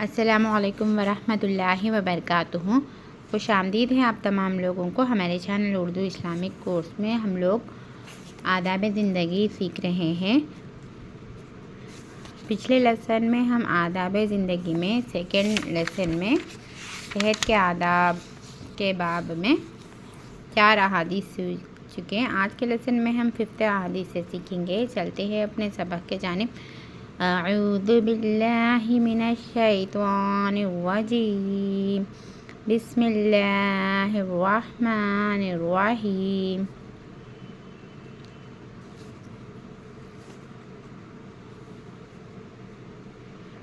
السلام علیکم ورحمۃ اللہ وبرکاتہ۔ خوش آمدید ہیں آپ تمام لوگوں کو ہمارے چینل اردو اسلامک کورس میں۔ ہم لوگ آداب زندگی سیکھ رہے ہیں۔ پچھلے لیسن میں ہم آداب زندگی میں سیکنڈ لیسن میں صحت کے آداب کے باب میں 4 احادیث سیکھ چکے ہیں۔ آج کے لیسن میں ہم 5 احادیث سے سیکھیں گے۔ چلتے ہیں اپنے سبق کے جانب۔ اعوذ باللہ من الشیطان الرجیم، بسم اللہ الرحمن الرحیم۔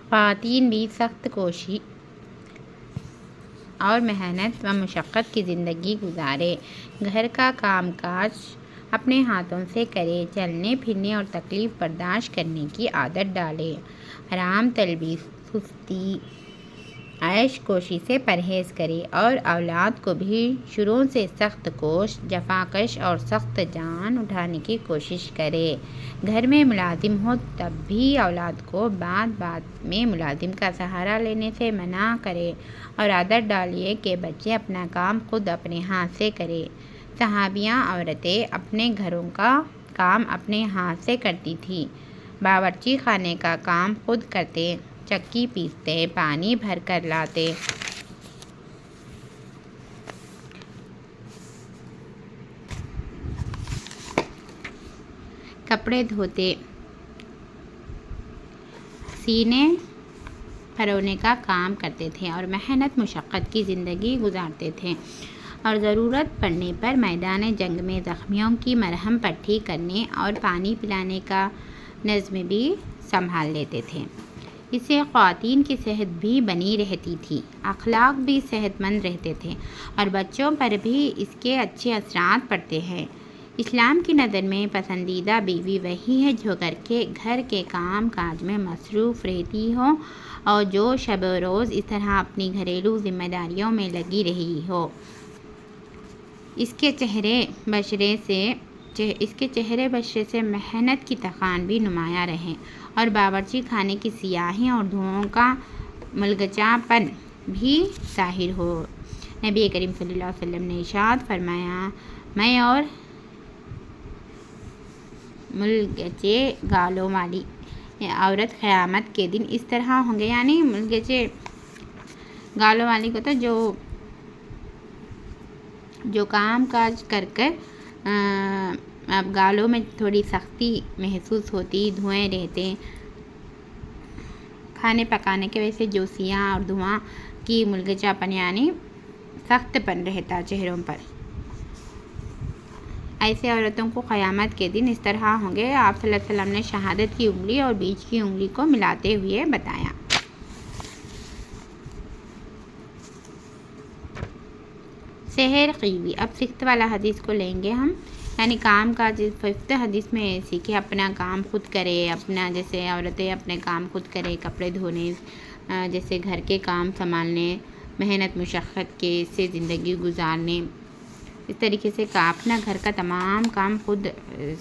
خواتین بھی سخت کوشی اور محنت و مشقت کی زندگی گزارے، گھر کا کام کاج اپنے ہاتھوں سے کرے، چلنے پھرنے اور تکلیف برداشت کرنے کی عادت ڈالے، حرام طلبی، سستی، عیش کوشی سے پرہیز کرے اور اولاد کو بھی شروع سے سخت کوش، جفاکش اور سخت جان اٹھانے کی کوشش کرے۔ گھر میں ملازم ہو تب بھی اولاد کو بات بات میں ملازم کا سہارا لینے سے منع کرے اور عادت ڈالیے کہ بچے اپنا کام خود اپنے ہاتھ سے کرے۔ صحابیہ عورتیں اپنے گھروں کا کام اپنے ہاتھ سے کرتی تھیں، باورچی خانے کا کام خود کرتے، چکی پیستے، پانی بھر کر لاتے، کپڑے دھوتے، سینے پرونے کا کام کرتے تھے اور محنت مشقت کی زندگی گزارتے تھے، اور ضرورت پڑنے پر میدان جنگ میں زخمیوں کی مرہم پٹی کرنے اور پانی پلانے کا نظم بھی سنبھال لیتے تھے۔ اس سے خواتین کی صحت بھی بنی رہتی تھی، اخلاق بھی صحت مند رہتے تھے اور بچوں پر بھی اس کے اچھے اثرات پڑتے ہیں۔ اسلام کی نظر میں پسندیدہ بیوی وہی ہے جو گھر کے کام کاج میں مصروف رہتی ہو اور جو شب و روز اس طرح اپنی گھریلو ذمہ داریوں میں لگی رہی ہو۔ اس کے چہرے بشرے سے محنت کی تخان بھی نمایاں رہے اور باورچی خانے کی سیاہی اور دھوؤں کا ملگچا پن بھی ظاہر ہو۔ نبی کریم صلی اللہ علیہ وسلم نے ارشاد فرمایا، میں اور ملگچے گالوں والی عورت قیامت کے دن اس طرح ہوں گے، یعنی ملگچے گالوں والی کو تو جو کام کاج کر اب گالوں میں تھوڑی سختی محسوس ہوتی، دھوئیں رہتے، کھانے پکانے کی وجہ سے جو سیاہ اور دھواں کی ملگچا پن یعنی سخت پن رہتا چہروں پر، ایسے عورتوں کو قیامت کے دن اس طرح ہوں گے۔ آپ صلی اللہ علیہ وسلم نے شہادت کی انگلی اور بیچ کی انگلی کو ملاتے ہوئے بتایا۔ سحر قیوی۔ اب 6 والا حدیث کو لیں گے ہم، یعنی کام کاج 5 حدیث میں سیکھے، اپنا کام خود کرے، اپنا جیسے عورتیں اپنے کام خود کرے، کپڑے دھونے، جیسے گھر کے کام سنبھالنے، محنت مشقت کے سے زندگی گزارنے، اس طریقے سے اپنا گھر کا تمام کام خود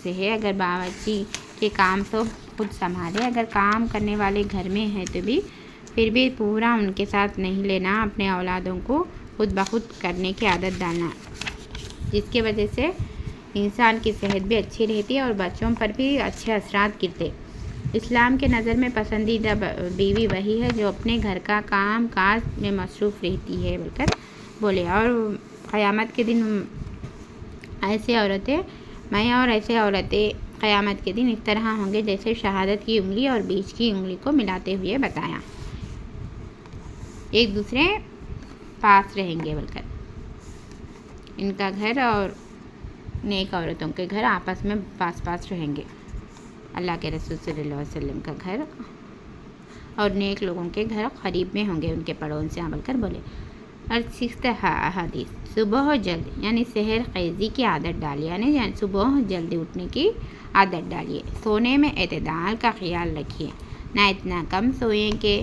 سے ہے۔ اگر باورچی کے کام تو خود سنبھالے، اگر کام کرنے والے گھر میں ہیں تو بھی پھر بھی پورا ان کے ساتھ نہیں لینا، اپنے اولادوں کو خود بخود کرنے کی عادت ڈالنا، جس کی وجہ سے انسان کی صحت بھی اچھی رہتی ہے اور بچوں پر بھی اچھے اثرات گرتے۔ اسلام کے نظر میں پسندیدہ بیوی وہی ہے جو اپنے گھر کا کام کاج میں مصروف رہتی ہے بول کر بولے، اور قیامت کے دن ایسے عورتیں قیامت کے دن اس طرح ہوں گے جیسے شہادت کی انگلی اور بیچ کی انگلی کو ملاتے ہوئے بتایا، ایک دوسرے پاس رہیں گے بول کر، ان کا گھر اور نیک عورتوں کے گھر آپس میں پاس رہیں گے، اللہ کے رسول صلی اللہ علیہ وسلم کا گھر اور نیک لوگوں کے گھر قریب میں ہوں گے ان کے پڑوس سے بول کر بولے۔ اور 6 حدیث، صبح جلد یعنی سحر خیزی کی عادت ڈالیے، یعنی صبح جلدی اٹھنے کی عادت ڈالیے، سونے میں اعتدال کا خیال رکھیے، نہ اتنا کم سوئیں کہ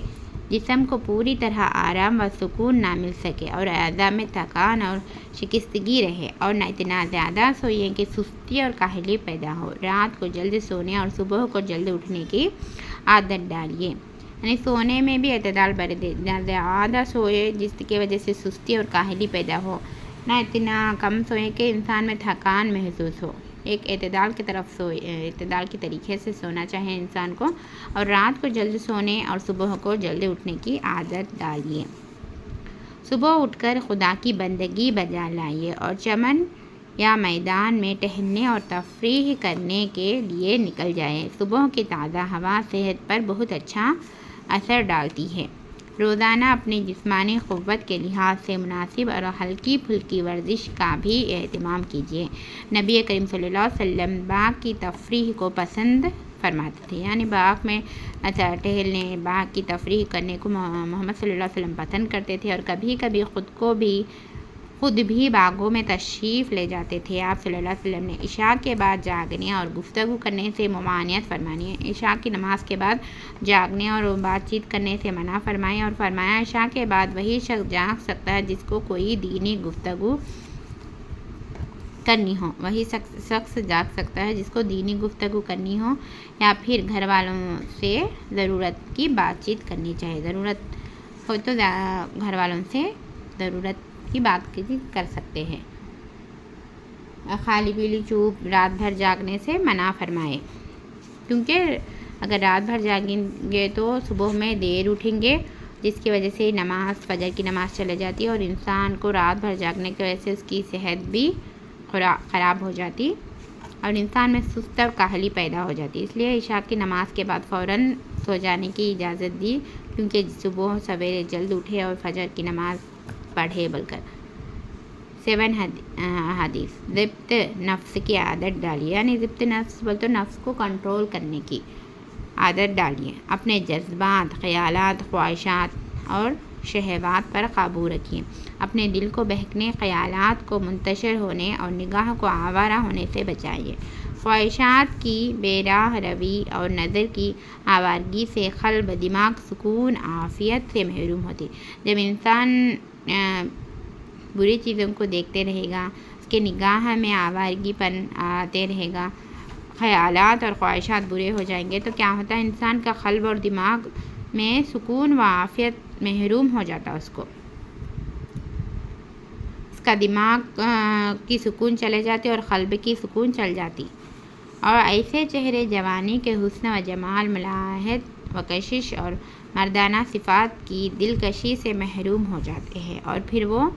جسم کو پوری طرح آرام و سکون نہ مل سکے اور اعضاء میں تھکان اور شکستگی رہے، اور نہ اتنا زیادہ سوئیں کہ سستی اور کاہلی پیدا ہو۔ رات کو جلد سونے اور صبح کو جلد اٹھنے کی عادت ڈالیے۔ یعنی سونے میں بھی اعتدال برتے، نہ زیادہ سوئے جس کی وجہ سے سستی اور کاہلی پیدا ہو، نہ اتنا کم سوئے کہ انسان میں تھکان محسوس ہو۔ ایک اعتدال کی طرف اعتدال کے طریقے سے سونا چاہے انسان کو، اور رات کو جلد سونے اور صبح کو جلد اٹھنے کی عادت ڈالیے۔ صبح اٹھ کر خدا کی بندگی بجا لائیے اور چمن یا میدان میں ٹہلنے اور تفریح کرنے کے لیے نکل جائیں۔ صبح کی تازہ ہوا صحت پر بہت اچھا اثر ڈالتی ہے۔ روزانہ اپنی جسمانی قوت کے لحاظ سے مناسب اور ہلکی پھلکی ورزش کا بھی اہتمام کیجیے۔ نبی کریم صلی اللہ علیہ وسلم باغ کی تفریح کو پسند فرماتے تھے، یعنی باغ میں ٹہلنے، باغ کی تفریح کرنے کو محمد صلی اللہ علیہ وسلم پسند کرتے تھے، اور کبھی کبھی خود بھی باغوں میں تشریف لے جاتے تھے۔ آپ صلی اللہ علیہ وسلم نے عشاء کے بعد جاگنے اور گفتگو کرنے سے ممانعت فرمائی، عشاء کی نماز کے بعد جاگنے اور بات چیت کرنے سے منع فرمائی، اور فرمایا عشاء کے بعد وہی شخص جاگ سکتا ہے جس کو کوئی دینی گفتگو کرنی ہو، وہی شخص جاگ سکتا ہے جس کو دینی گفتگو کرنی ہو، یا پھر گھر والوں سے ضرورت کی بات چیت کرنی چاہیے۔ ضرورت ہو تو گھر والوں سے ضرورت کی بات چیت کر سکتے ہیں۔ خالی پیلی چوپ رات بھر جاگنے سے منع فرمائے، کیونکہ اگر رات بھر جاگیں گے تو صبح میں دیر اٹھیں گے، جس کی وجہ سے فجر کی نماز چلے جاتی ہے، اور انسان کو رات بھر جاگنے کی وجہ سے اس کی صحت بھی خراب ہو جاتی اور انسان میں سست اور کاہلی پیدا ہو جاتی۔ اس لیے عشاء کی نماز کے بعد فوراً سو جانے کی اجازت دی، کیونکہ صبح سویرے جلد اٹھے اور فجر کی نماز پڑھے بول کر۔ 7 حدیث ضبط نفس کی عادت ڈالیے، یعنی ضبط نفس بول تو نفس کو کنٹرول کرنے کی عادت ڈالیے۔ اپنے جذبات، خیالات، خواہشات اور شہوات پر قابو رکھیے۔ اپنے دل کو بہکنے، خیالات کو منتشر ہونے اور نگاہ کو آوارہ ہونے سے بچائیے۔ خواہشات کی بے راہ روی اور نظر کی آوارگی سے قلب، دماغ سکون، عافیت سے محروم ہوتی۔ جب انسان بری چیزوں کو دیکھتے رہے گا، اس کے نگاہ میں آوارگی پن آتے رہے گا، خیالات اور خواہشات برے ہو جائیں گے، تو کیا ہوتا ہے، انسان کا قلب اور دماغ میں سکون و عافیت محروم ہو جاتا ہے، اس کا دماغ کی سکون چلے جاتے اور قلب کی سکون چل جاتی، اور ایسے چہرے جوانی کے حسن و جمال، ملاحت و کشش اور مردانہ صفات کی دلکشی سے محروم ہو جاتے ہیں، اور پھر وہ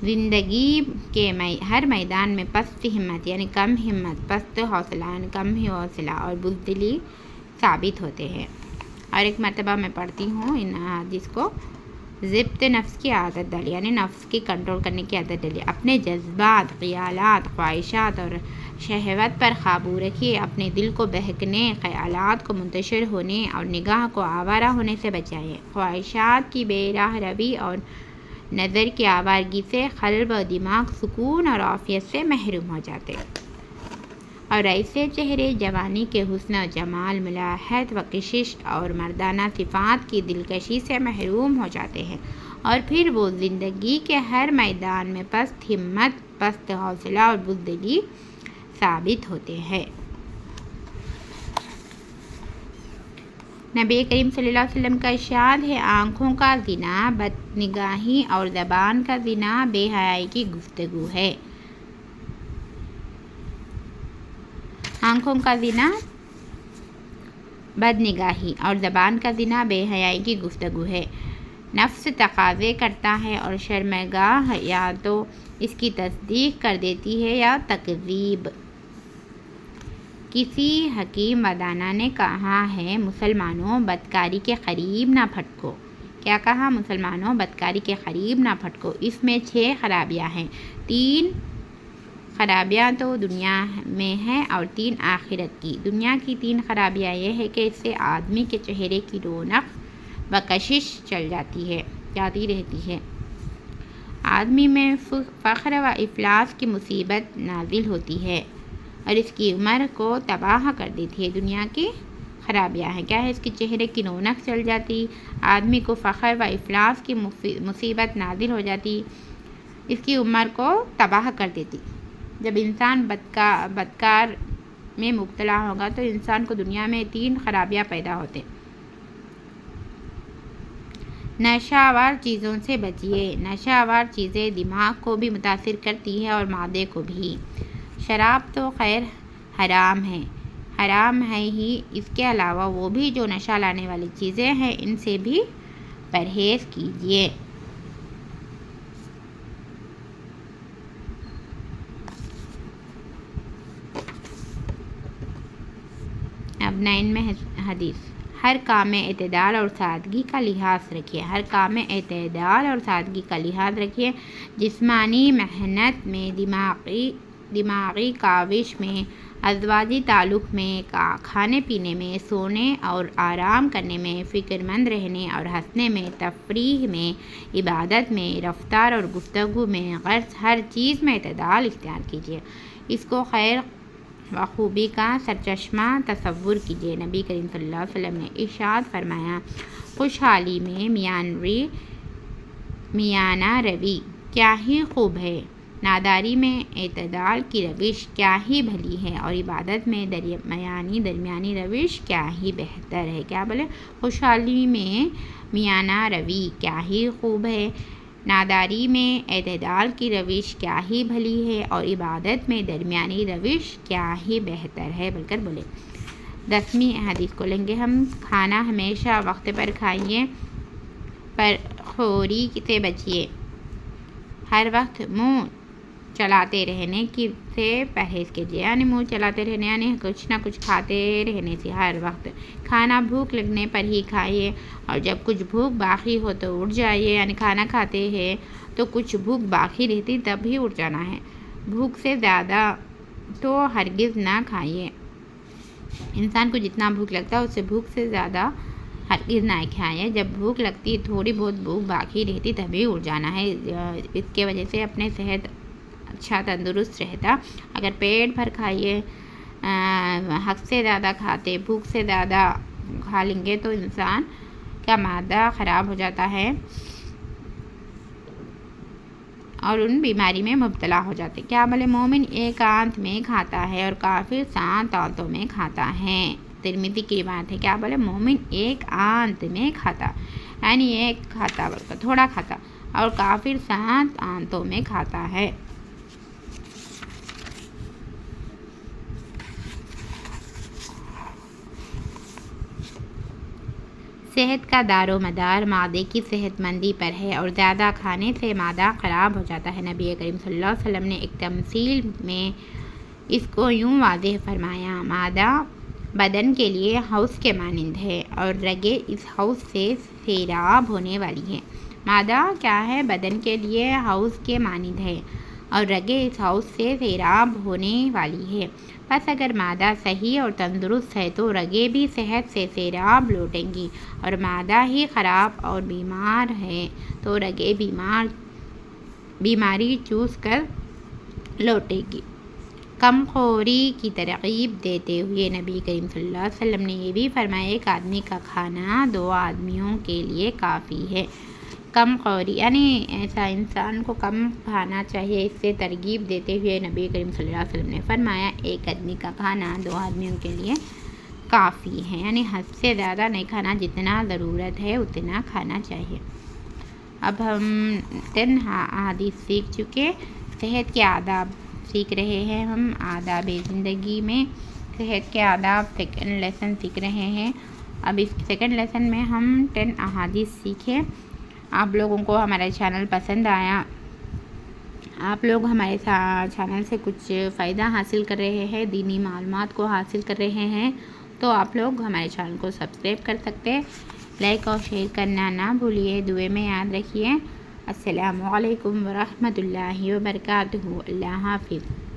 زندگی کے ہر میدان میں پست ہمت، یعنی کم ہمت، پست حوصلہ یعنی کم ہی حوصلہ اور بزدلی ثابت ہوتے ہیں۔ اور ایک مرتبہ میں پڑھتی ہوں ان حدیث کو، ضبط نفس کی عادت ڈالی، یعنی نفس کی کنٹرول کرنے کی عادت ڈالی۔ اپنے جذبات، خیالات، خواہشات اور شہوت پر قابو رکھیے۔ اپنے دل کو بہکنے، خیالات کو منتشر ہونے اور نگاہ کو آوارہ ہونے سے بچائیے۔ خواہشات کی بے راہ روی اور نظر کی آوارگی سے قلب و دماغ سکون اور عافیت سے محروم ہو جاتے، اور ایسے چہرے جوانی کے حسن و جمال، ملاحت و کشش اور مردانہ صفات کی دلکشی سے محروم ہو جاتے ہیں، اور پھر وہ زندگی کے ہر میدان میں پست ہمت، پست حوصلہ اور بزدلی ثابت ہوتے ہیں۔ نبی کریم صلی اللہ علیہ وسلم کا ارشاد ہے، آنکھوں کا زنا بد نگاہی اور زبان کا زنا بے حیائی کی گفتگو ہے۔ آنکھوں کا زنا بد نگاہی اور زبان کا زنا بے حیائی کی گفتگو ہے۔ نفس تقاضے کرتا ہے اور شرمگاہ یا تو اس کی تصدیق کر دیتی ہے یا تکذیب۔ کسی حکیم و دانا نے کہا ہے، مسلمانوں بدکاری کے قریب نہ پھٹکو۔ کیا کہا؟ مسلمانوں بدکاری کے قریب نہ پھٹکو، اس میں 6 خرابیاں ہیں۔ 3 خرابیاں تو دنیا میں ہیں اور 3 آخرت کی۔ دنیا کی 3 خرابیاں یہ ہے کہ اس سے آدمی کے چہرے کی رونق و کشش جاتی رہتی ہے، آدمی میں فقر و افلاس کی مصیبت نازل ہوتی ہے اور اس کی عمر کو تباہ کر دیتی ہے۔ دنیا کی خرابیاں ہیں، کیا ہے؟ اس کے چہرے کی رونق چل جاتی، آدمی کو فقر و افلاس کی مصیبت نازل ہو جاتی، اس کی عمر کو تباہ کر دیتی۔ جب انسان بدکار میں مبتلا ہوگا تو انسان کو دنیا میں 3 خرابیاں پیدا ہوتے، نشہ آور چیزوں سے بچیے۔ نشہ آور چیزیں دماغ کو بھی متاثر کرتی ہے اور معدے کو بھی۔ شراب تو خیر حرام ہے ہی، اس کے علاوہ وہ بھی جو نشہ لانے والی چیزیں ہیں ان سے بھی پرہیز کیجیے۔ اب 9 حدیث، ہر کام میں اعتدال اور سادگی کا لحاظ رکھیے۔ ہر کام میں اعتدال اور سادگی کا لحاظ رکھیے۔ جسمانی محنت میں، دماغی کاوش میں، ازواجی تعلق میں، کھانے پینے میں، سونے اور آرام کرنے میں، فکر مند رہنے اور ہنسنے میں، تفریح میں، عبادت میں، رفتار اور گفتگو میں، غرض ہر چیز میں اعتدال اختیار کیجیے۔ اس کو خیر و خوبی کا سرچشمہ تصور کیجیے۔ نبی کریم صلی اللہ علیہ وسلم نے ارشاد فرمایا، خوشحالی میں میانہ روی کیا ہی خوب ہے، ناداری میں اعتدال کی روش کیا ہی بھلی ہے، اور عبادت میں درمیانی روش کیا ہی بہتر ہے۔ کیا بولے؟ خوشحالی میں میانہ روی کیا ہی خوب ہے، ناداری میں اعتدال کی روش کیا ہی بھلی ہے، اور عبادت میں درمیانی روش کیا ہی بہتر ہے بول کر بولے۔ 10ویں حدیث کو لیں گے ہم، کھانا ہمیشہ وقت پر کھائیے، پرخوری سے بچیے۔ ہر وقت منہ چلاتے رہنے سے پرہیز کیجیے، یعنی منہ چلاتے رہنے یعنی کچھ نہ کچھ کھاتے رہنے سے ہر وقت۔ کھانا بھوک لگنے پر ہی کھائیے، اور جب کچھ بھوک باقی ہو تو اٹھ جائیے، یعنی کھانا کھاتے ہیں تو کچھ بھوک باقی رہتی تب ہی اٹھ جانا ہے۔ بھوک سے زیادہ تو ہرگز نہ کھائیے۔ انسان کو جتنا بھوک لگتا ہے اس سے بھوک سے زیادہ ہرگز نہ کھائیے۔ جب بھوک لگتی تھوڑی بہت بھوک باقی رہتی تبھی اٹھ جانا ہے، اس کے وجہ سے اپنے صحت اچھا تندرست رہتا۔ اگر پیٹ بھر کھائیے، حد سے زیادہ کھاتے، بھوک سے زیادہ کھا لیں گے تو انسان کا معدہ خراب ہو جاتا ہے اور ان بیماری میں مبتلا ہو جاتے۔ کیا بولے؟ مومن ایک آنت میں کھاتا ہے اور کافر 7 آنتوں میں کھاتا ہے۔ ترمذی کی بات ہے۔ کیا بولے؟ مومن ایک آنت میں کھاتا، یعنی ایک کھاتا تھوڑا کھاتا، اور کافر 7 آنتوں میں کھاتا ہے۔ صحت کا دار و مدار معدے کی صحت مندی پر ہے، اور زیادہ کھانے سے معدہ خراب ہو جاتا ہے۔ نبی کریم صلی اللہ علیہ وسلم نے ایک تمثیل میں اس کو یوں واضح فرمایا، معدہ بدن کے لیے حوض کے مانند ہے، اور رگیں اس حوض سے سیراب ہونے والی ہیں۔ معدہ کیا ہے؟ بدن کے لیے حوض کے مانند ہے، اور رگیں اس حوض سے سیراب ہونے والی ہے۔ بس اگر معدہ صحیح اور تندرست ہے تو رگیں بھی صحت سے سیراب لوٹیں گی، اور معدہ ہی خراب اور بیمار ہے تو رگیں بیماری چوس کر لوٹے گی۔ کم خوری کی ترغیب دیتے ہوئے نبی کریم صلی اللہ علیہ وسلم نے یہ بھی فرمایا، ایک آدمی کا کھانا 2 آدمیوں کے لیے کافی ہے۔ کم خوری یعنی ایسا انسان کو کم کھانا چاہیے۔ اس سے ترغیب دیتے ہوئے نبی کریم صلی اللہ علیہ وسلم نے فرمایا، ایک آدمی کا کھانا 2 آدمیوں کے لیے کافی ہے، یعنی حد سے زیادہ نہیں کھانا، جتنا ضرورت ہے اتنا کھانا چاہیے۔ اب ہم 10 احادیث سیکھ چکے، صحت کے آداب سیکھ رہے ہیں ہم، آداب زندگی میں صحت کے آداب 2nd لیسن سیکھ رہے ہیں۔ اب اس 2nd لیسن میں ہم 10 احادیث سیکھے۔ آپ لوگوں کو ہمارا چینل پسند آیا، آپ لوگ ہمارے چینل سے کچھ فائدہ حاصل کر رہے ہیں، دینی معلومات کو حاصل کر رہے ہیں، تو آپ لوگ ہمارے چینل کو سبسکرائب کر سکتے، لائک اور شیئر کرنا نہ بھولیے، دعا میں یاد رکھیے۔ السلام علیکم ورحمۃ اللہ وبرکاتہ۔ اللہ حافظ۔